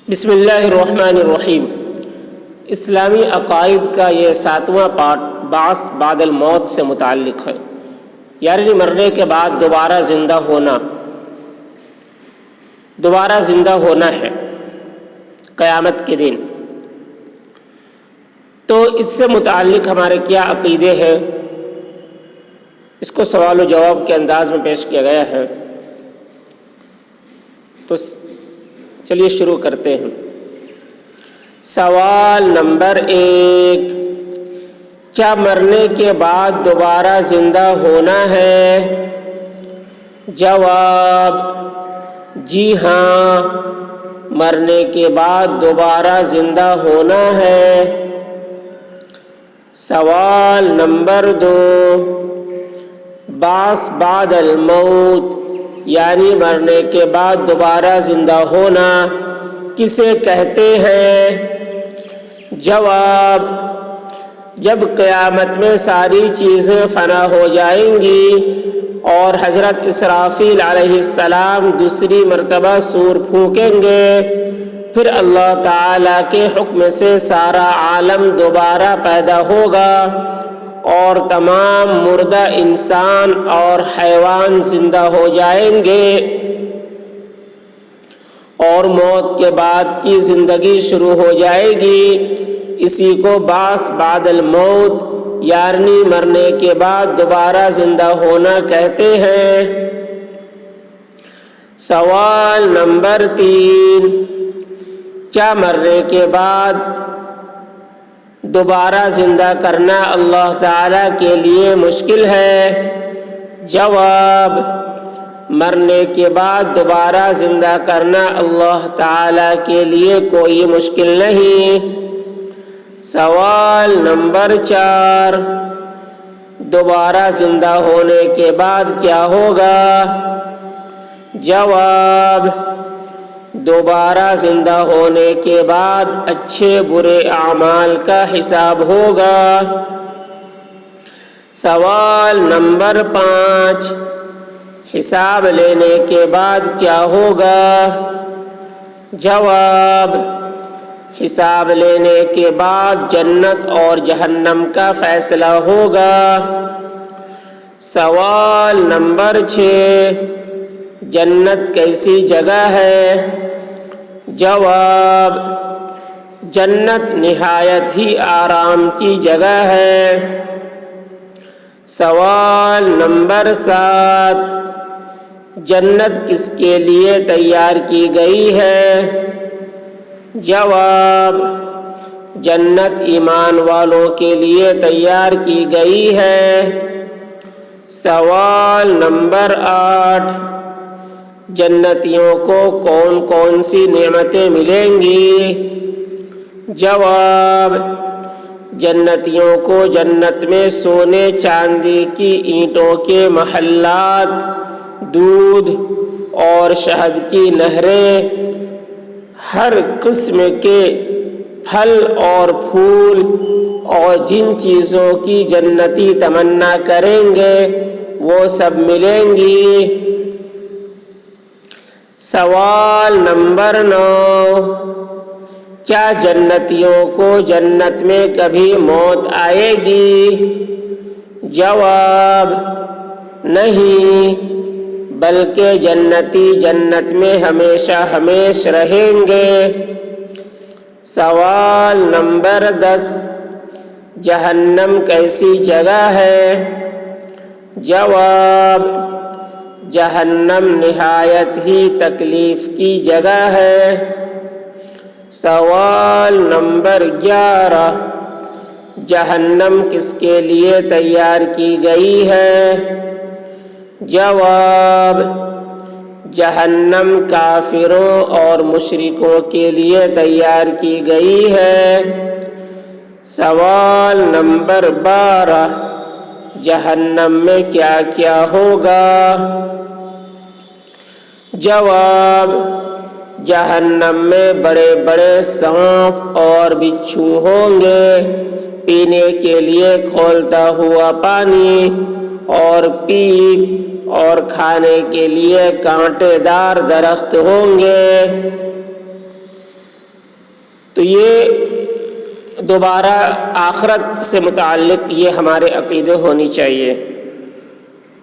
بسم اللہ الرحمن الرحیم۔ اسلامی عقائد کا یہ 7واں پارٹ بعث بعد الموت سے متعلق ہے، یعنی مرنے کے بعد دوبارہ زندہ ہونا ہے قیامت کے دن۔ تو اس سے متعلق ہمارے کیا عقیدے ہیں، اس کو سوال و جواب کے انداز میں پیش کیا گیا ہے۔ تو چلیے شروع کرتے ہیں۔ سوال نمبر 1، کیا مرنے کے بعد دوبارہ زندہ ہونا ہے؟ جواب: جی ہاں، مرنے کے بعد دوبارہ زندہ ہونا ہے۔ سوال نمبر 2، بعث بعد الموت یعنی مرنے کے بعد دوبارہ زندہ ہونا کسے کہتے ہیں؟ جواب: جب قیامت میں ساری چیزیں فنا ہو جائیں گی اور حضرت اسرافیل علیہ السلام دوسری مرتبہ سور پھونکیں گے، پھر اللہ تعالیٰ کے حکم سے سارا عالم دوبارہ پیدا ہوگا اور تمام مردہ انسان اور حیوان زندہ ہو جائیں گے، اور موت کے بعد کی زندگی شروع ہو جائے گی۔ اسی کو بعث بعد الموت یعنی مرنے کے بعد دوبارہ زندہ ہونا کہتے ہیں۔ سوال نمبر 3، کیا مرنے کے بعد دوبارہ زندہ کرنا اللہ تعالیٰ کے لیے مشکل ہے؟ جواب: مرنے کے بعد دوبارہ زندہ کرنا اللہ تعالیٰ کے لیے کوئی مشکل نہیں۔ سوال نمبر 4، دوبارہ زندہ ہونے کے بعد کیا ہوگا؟ جواب: دوبارہ زندہ ہونے کے بعد اچھے برے اعمال کا حساب ہوگا۔ سوال نمبر 5، حساب لینے کے بعد کیا ہوگا؟ جواب: حساب لینے کے بعد جنت اور جہنم کا فیصلہ ہوگا۔ سوال نمبر 6، جنت کیسی جگہ ہے؟ جواب: جنت نہایت ہی آرام کی جگہ ہے۔ سوال نمبر 7، جنت کس کے لیے تیار کی گئی ہے؟ جواب: جنت ایمان والوں کے لیے تیار کی گئی ہے۔ سوال نمبر 8، جنتیوں کو کون کون سی نعمتیں ملیں گی؟ جواب: جنتیوں کو جنت میں سونے چاندی کی اینٹوں کے محلات، دودھ اور شہد کی نہریں، ہر قسم کے پھل اور پھول اور جن چیزوں کی جنتی تمنا کریں گے وہ سب ملیں گی۔ سوال نمبر 9، کیا جنتیوں کو جنت میں کبھی موت آئے گی؟ جواب: نہیں، بلکہ جنتی جنت میں ہمیشہ ہمیش رہیں گے۔ سوال نمبر 10، جہنم کیسی جگہ ہے؟ جواب: جہنم نہایت ہی تکلیف کی جگہ ہے۔ سوال نمبر 11، جہنم کس کے لیے تیار کی گئی ہے؟ جواب: جہنم کافروں اور مشرکوں کے لیے تیار کی گئی ہے۔ سوال نمبر 12، جہنم میں کیا کیا ہوگا؟ جواب: جہنم میں بڑے بڑے سانپ اور بچھو ہوں گے، پینے کے لیے کھولتا ہوا پانی اور پیپ اور کھانے کے لیے کانٹے دار درخت ہوں گے۔ تو یہ دوبارہ آخرت سے متعلق یہ ہمارے عقیدے ہونی چاہیے۔